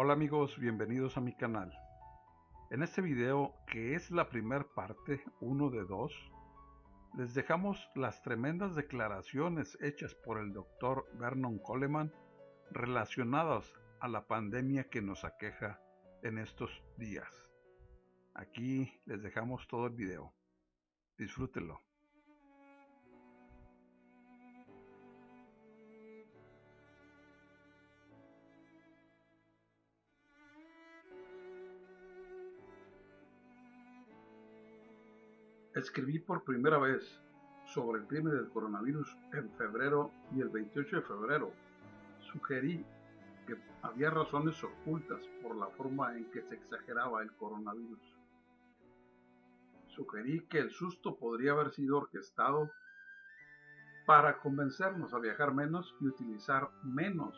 Hola amigos, bienvenidos a mi canal. En este video, que es la primer parte, uno de dos, les dejamos las tremendas declaraciones hechas por el Dr. Vernon Coleman relacionadas a la pandemia que nos aqueja en estos días. Aquí les dejamos todo el video. Disfrútenlo. Escribí por primera vez sobre el crimen del coronavirus en febrero y el 28 de febrero sugerí que había razones ocultas por la forma en que se exageraba el coronavirus. Sugerí que el susto podría haber sido orquestado para convencernos a viajar menos y utilizar menos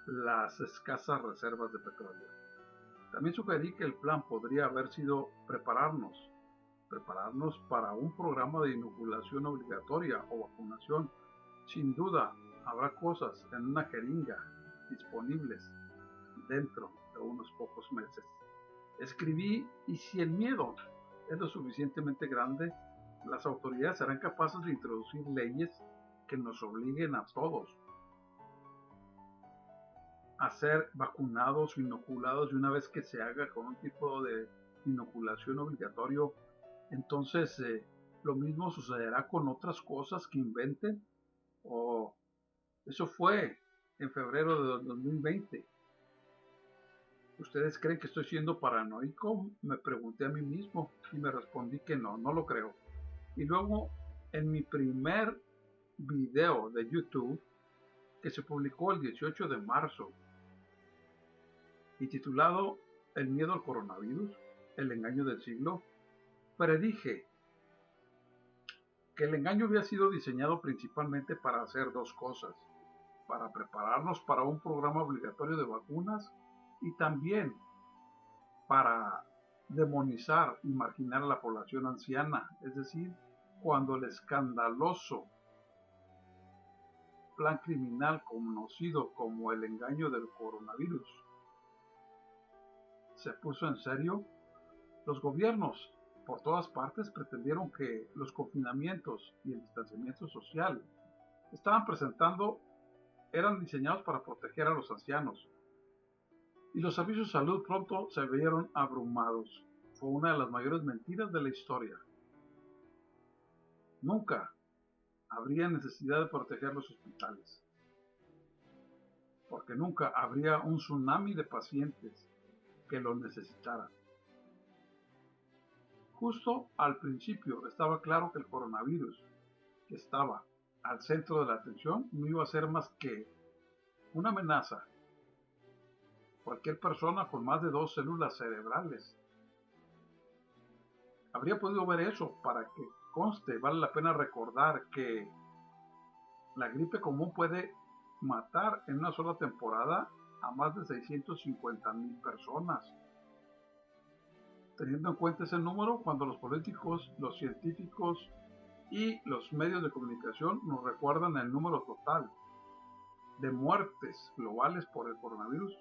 las escasas reservas de petróleo. También sugerí que el plan podría haber sido prepararnos para un programa de inoculación obligatoria o vacunación. Sin duda, habrá cosas en una jeringa disponibles dentro de unos pocos meses. Escribí, y si el miedo es lo suficientemente grande, las autoridades serán capaces de introducir leyes que nos obliguen a todos a ser vacunados o inoculados, y una vez que se haga con un tipo de inoculación obligatorio, entonces lo mismo sucederá con otras cosas que inventen. O eso fue en febrero de 2020. ¿Ustedes creen que estoy siendo paranoico? Me pregunté a mí mismo y me respondí que no, no lo creo. Y luego, en mi primer video de YouTube, que se publicó el 18 de marzo y titulado El miedo al coronavirus, el engaño del siglo, predije que el engaño había sido diseñado principalmente para hacer dos cosas: para prepararnos para un programa obligatorio de vacunas y también para demonizar y marginar a la población anciana, es decir, cuando el escandaloso plan criminal conocido como el engaño del coronavirus se puso en serio, los gobiernos por todas partes pretendieron que los confinamientos y el distanciamiento social eran diseñados para proteger a los ancianos, y los servicios de salud pronto se vieron abrumados. Fue una de las mayores mentiras de la historia. Nunca habría necesidad de proteger los hospitales, porque nunca habría un tsunami de pacientes que lo necesitaran. Justo al principio estaba claro que el coronavirus, que estaba al centro de la atención, no iba a ser más que una amenaza. Cualquier persona con más de 2 células cerebrales habría podido ver eso. Para que conste, vale la pena recordar que la gripe común puede matar en una sola temporada a más de 650,000 personas. Teniendo en cuenta ese número, cuando los políticos, los científicos y los medios de comunicación nos recuerdan el número total de muertes globales por el coronavirus,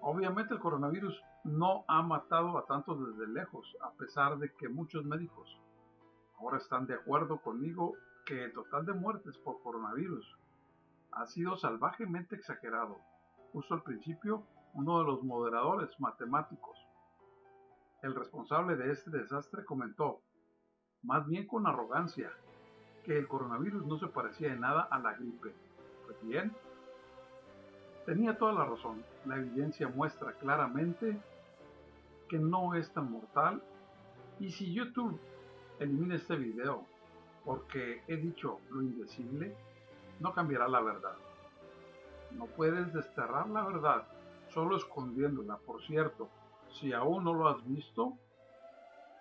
obviamente el coronavirus no ha matado a tantos desde lejos, a pesar de que muchos médicos ahora están de acuerdo conmigo que el total de muertes por coronavirus ha sido salvajemente exagerado. Justo al principio, uno de los moderadores matemáticos, el responsable de este desastre, comentó, más bien con arrogancia, que el coronavirus no se parecía en nada a la gripe. Pues bien, tenía toda la razón. La evidencia muestra claramente que no es tan mortal, y si YouTube elimina este video porque he dicho lo indecible, no cambiará la verdad. No puedes desterrar la verdad solo escondiéndola. Por cierto, si aún no lo has visto,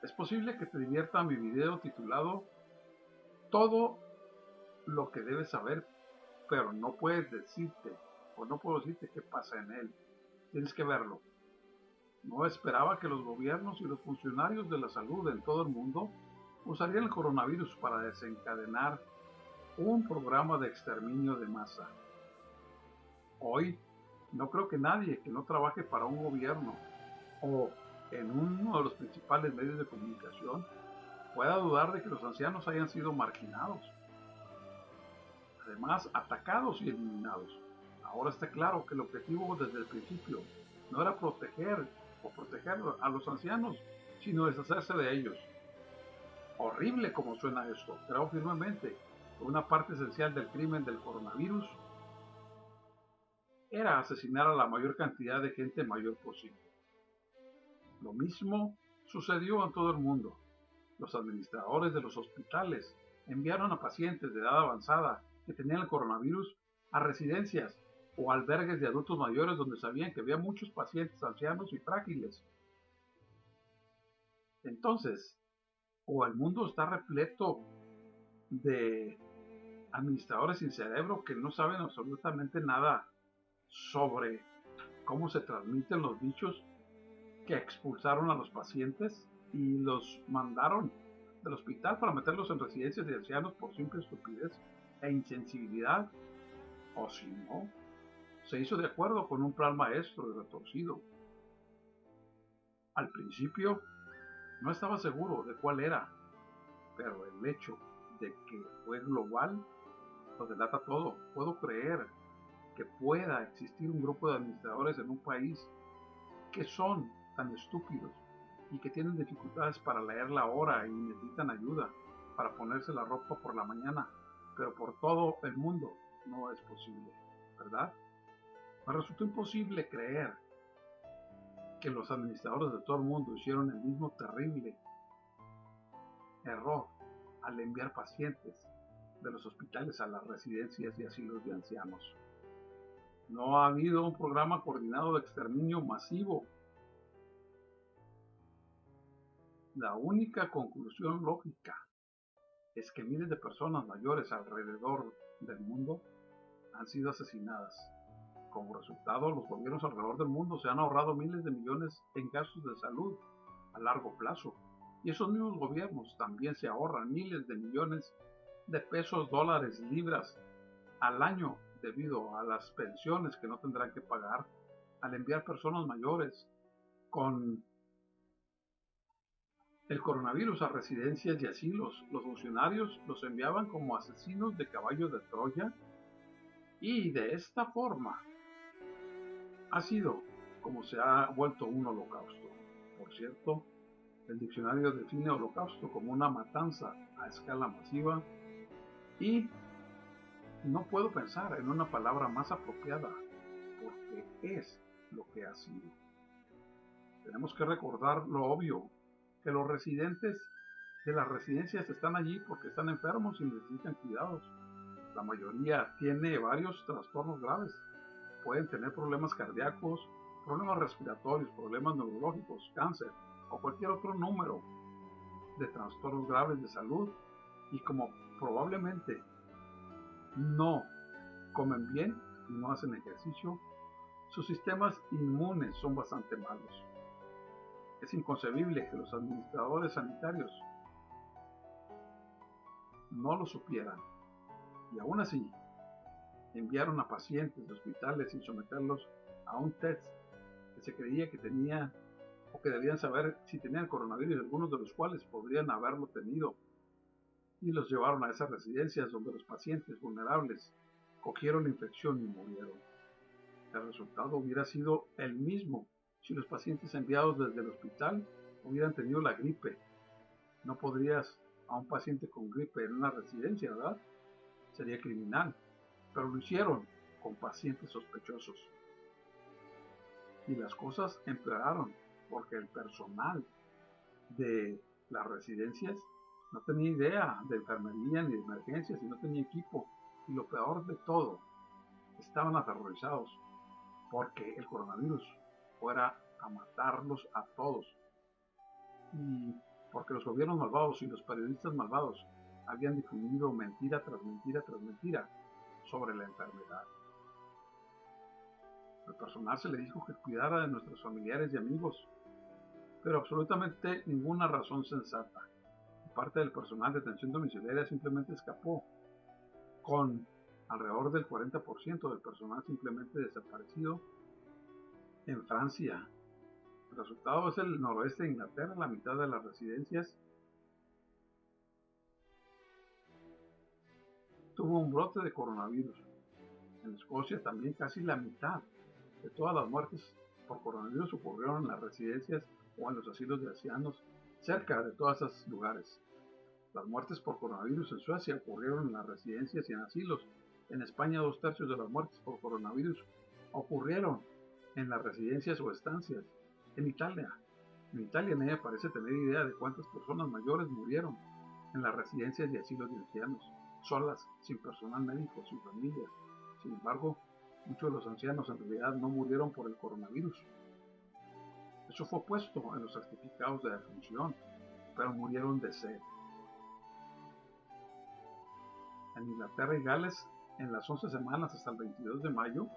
es posible que te divierta mi video titulado Todo lo que debes saber, pero no puedo decirte qué pasa en él. Tienes que verlo. No esperaba que los gobiernos y los funcionarios de la salud en todo el mundo usarían el coronavirus para desencadenar un programa de exterminio de masa. Hoy No creo que nadie que no trabaje para un gobierno o en uno de los principales medios de comunicación pueda dudar de que los ancianos hayan sido marginados, además atacados y eliminados. Ahora está claro que el objetivo desde el principio no era proteger a los ancianos, sino deshacerse de ellos. Horrible como suena esto, creo firmemente que una parte esencial del crimen del coronavirus era asesinar a la mayor cantidad de gente mayor posible. Lo mismo sucedió en todo el mundo. Los administradores de los hospitales enviaron a pacientes de edad avanzada que tenían el coronavirus a residencias o albergues de adultos mayores donde sabían que había muchos pacientes ancianos y frágiles. Entonces, o el mundo está repleto de administradores sin cerebro que no saben absolutamente nada sobre cómo se transmiten los bichos, que expulsaron a los pacientes y los mandaron del hospital para meterlos en residencias de ancianos por simple estupidez e insensibilidad, o si no, se hizo de acuerdo con un plan maestro y retorcido. Al principio no estaba seguro de cuál era, pero el hecho de que fue global lo delata todo. Puedo creer que pueda existir un grupo de administradores en un país que son tan estúpidos y que tienen dificultades para leer la hora y necesitan ayuda para ponerse la ropa por la mañana, pero por todo el mundo no es posible, ¿verdad? Me resultó imposible creer que los administradores de todo el mundo hicieron el mismo terrible error al enviar pacientes de los hospitales a las residencias y asilos de ancianos. No ha habido un programa coordinado de exterminio masivo. La única conclusión lógica es que miles de personas mayores alrededor del mundo han sido asesinadas. Como resultado, los gobiernos alrededor del mundo se han ahorrado miles de millones en gastos de salud a largo plazo. Y esos mismos gobiernos también se ahorran miles de millones de pesos, dólares, libras al año debido a las pensiones que no tendrán que pagar al enviar personas mayores con el coronavirus a residencias y asilos. Los funcionarios los enviaban como asesinos de caballos de Troya y de esta forma ha sido como se ha vuelto un holocausto. Por cierto, el diccionario define holocausto como una matanza a escala masiva y no puedo pensar en una palabra más apropiada porque es lo que ha sido. Tenemos que recordar lo obvio, que los residentes de las residencias están allí porque están enfermos y necesitan cuidados. La mayoría tiene varios trastornos graves. Pueden tener problemas cardíacos, problemas respiratorios, problemas neurológicos, cáncer o cualquier otro número de trastornos graves de salud. Y como probablemente no comen bien y no hacen ejercicio, sus sistemas inmunes son bastante malos. Es inconcebible que los administradores sanitarios no lo supieran y aún así enviaron a pacientes de hospitales sin someterlos a un test que se creía que tenían o que debían saber si tenían coronavirus, algunos de los cuales podrían haberlo tenido, y los llevaron a esas residencias donde los pacientes vulnerables cogieron la infección y murieron. El resultado hubiera sido el mismo si los pacientes enviados desde el hospital hubieran tenido la gripe. No podrías a un paciente con gripe en una residencia, ¿verdad? Sería criminal. Pero lo hicieron con pacientes sospechosos. Y las cosas empeoraron porque el personal de las residencias no tenía idea de enfermería ni de emergencias y no tenía equipo. Y lo peor de todo, estaban aterrorizados porque el coronavirus fuera a matarlos a todos. Y porque los gobiernos malvados y los periodistas malvados habían difundido mentira tras mentira tras mentira sobre la enfermedad. Al personal se le dijo que cuidara de nuestros familiares y amigos, pero absolutamente ninguna razón sensata. Parte del personal de atención domiciliaria simplemente escapó con Alrededor del 40% del personal simplemente desaparecido en Francia. El resultado es el noroeste de Inglaterra, la mitad de las residencias tuvo un brote de coronavirus. En Escocia también casi la mitad de todas las muertes por coronavirus ocurrieron en las residencias o en los asilos de ancianos cerca de todos esos lugares. Las muertes por coronavirus en Suecia ocurrieron en las residencias y en asilos. En España, 2/3 de las muertes por coronavirus ocurrieron en las residencias o estancias. En Italia nadie parece tener idea de cuántas personas mayores murieron en las residencias y asilos de ancianos, solas, sin personal médico, sin familias. Sin embargo, muchos de los ancianos en realidad no murieron por el coronavirus. Eso fue puesto en los certificados de defunción, pero murieron de sed. En Inglaterra y Gales, en las 11 semanas hasta el 22 de mayo,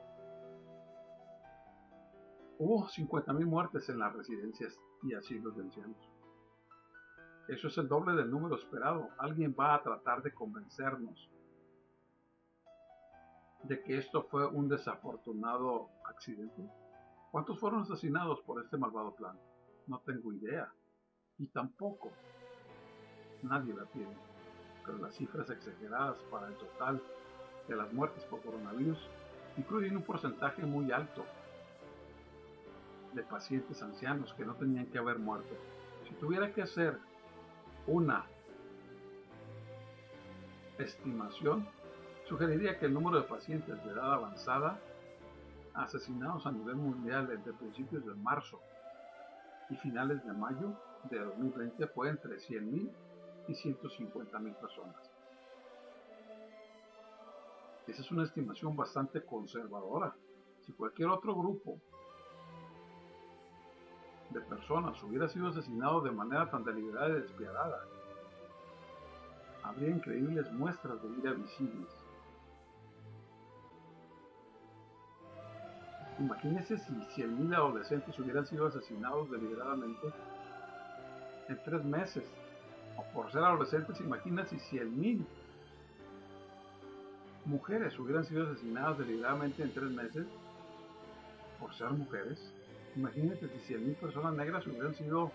hubo 50.000 muertes en las residencias y asilos de ancianos. Eso es el doble del número esperado. Alguien va a tratar de convencernos de que esto fue un desafortunado accidente. ¿Cuántos fueron asesinados por este malvado plan? No tengo idea. Y tampoco nadie la tiene. Pero las cifras exageradas para el total de las muertes por coronavirus incluyen un porcentaje muy alto de pacientes ancianos que no tenían que haber muerto. Si tuviera que hacer una estimación, sugeriría que el número de pacientes de edad avanzada asesinados a nivel mundial entre principios de marzo y finales de mayo de 2020 fue entre 100.000 y 150.000 personas. Esa es una estimación bastante conservadora. Si cualquier otro grupo de personas hubiera sido asesinado de manera tan deliberada y despiadada, habría increíbles muestras de ira visibles. Imagínense si 100.000 adolescentes hubieran sido asesinados deliberadamente en 3 meses. O por ser adolescentes, imagínense si 100.000 mujeres hubieran sido asesinadas deliberadamente en 3 meses por ser mujeres. Imagínense si 100.000 personas negras hubieran sido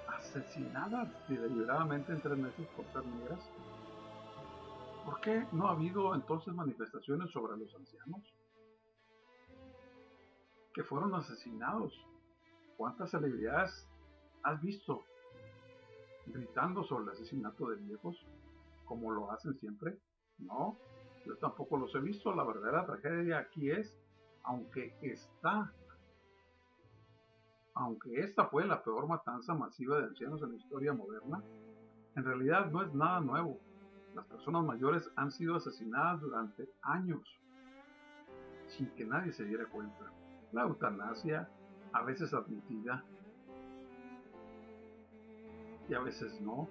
asesinadas deliberadamente en 3 meses por ser negras. ¿Por qué no ha habido entonces manifestaciones sobre los ancianos que fueron asesinados? ¿Cuántas celebridades has visto gritando sobre el asesinato de viejos como lo hacen siempre? No, yo tampoco los he visto. La verdadera tragedia aquí es, aunque esta fue la peor matanza masiva de ancianos en la historia moderna, en realidad no es nada nuevo. Las personas mayores han sido asesinadas durante años sin que nadie se diera cuenta. La eutanasia, a veces admitida y a veces no,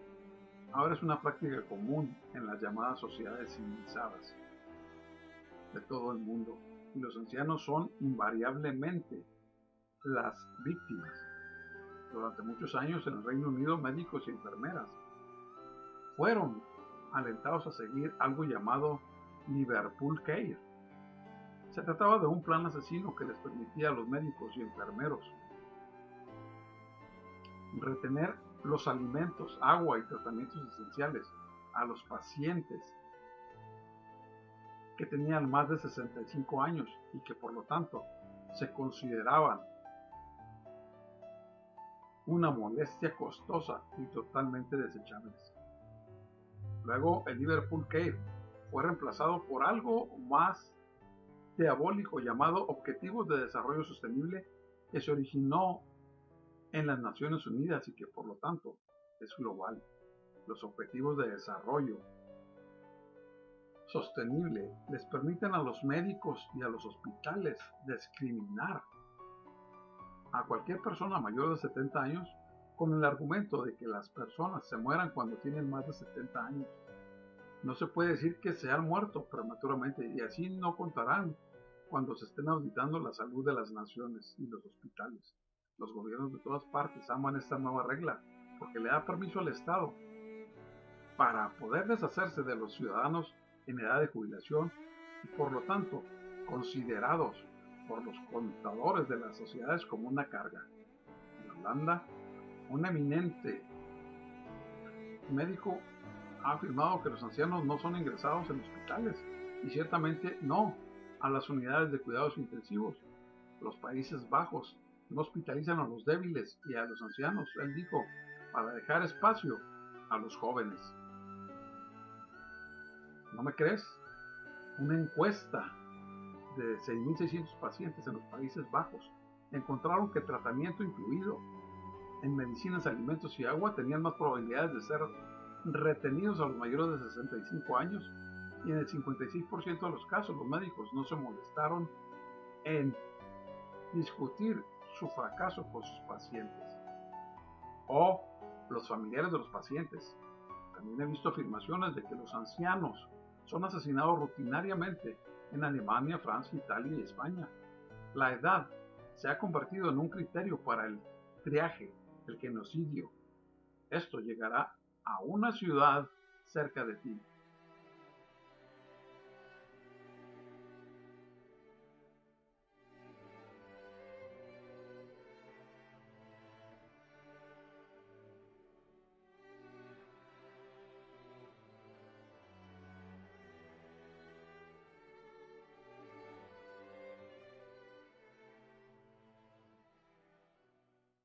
ahora es una práctica común en las llamadas sociedades civilizadas de todo el mundo, y los ancianos son invariablemente las víctimas. Durante muchos años en el Reino Unido, médicos y enfermeras fueron alentados a seguir algo llamado Liverpool Care. Se trataba de un plan asesino que les permitía a los médicos y enfermeros retener los alimentos, agua y tratamientos esenciales a los pacientes que tenían más de 65 años y que por lo tanto se consideraban una molestia costosa y totalmente desechables. Luego el Liverpool Care fue reemplazado por algo más diabólico llamado Objetivos de Desarrollo Sostenible, que se originó en las Naciones Unidas y que por lo tanto es global. Los Objetivos de Desarrollo Sostenible les permiten a los médicos y a los hospitales discriminar a cualquier persona mayor de 70 años con el argumento de que las personas se mueran cuando tienen más de 70 años. No se puede decir que se han muerto prematuramente y así no contarán cuando se estén auditando la salud de las naciones y los hospitales. Los gobiernos de todas partes aman esta nueva regla porque le da permiso al Estado para poder deshacerse de los ciudadanos en edad de jubilación y por lo tanto considerados por los contadores de las sociedades como una carga. En Holanda, un eminente médico ha afirmado que los ancianos no son ingresados en hospitales y ciertamente no a las unidades de cuidados intensivos. Los Países Bajos no hospitalizan a los débiles y a los ancianos, él dijo, para dejar espacio a los jóvenes. ¿No me crees? Una encuesta de 6.600 pacientes en los Países Bajos encontraron que tratamiento incluido en medicinas, alimentos y agua tenían más probabilidades de ser retenidos a los mayores de 65 años y en el 56% de los casos los médicos no se molestaron en discutir su fracaso con sus pacientes o los familiares de los pacientes. También he visto afirmaciones de que los ancianos son asesinados rutinariamente en Alemania, Francia, Italia y España. La edad se ha convertido en un criterio para el triaje, el genocidio. Esto llegará a una ciudad cerca de ti.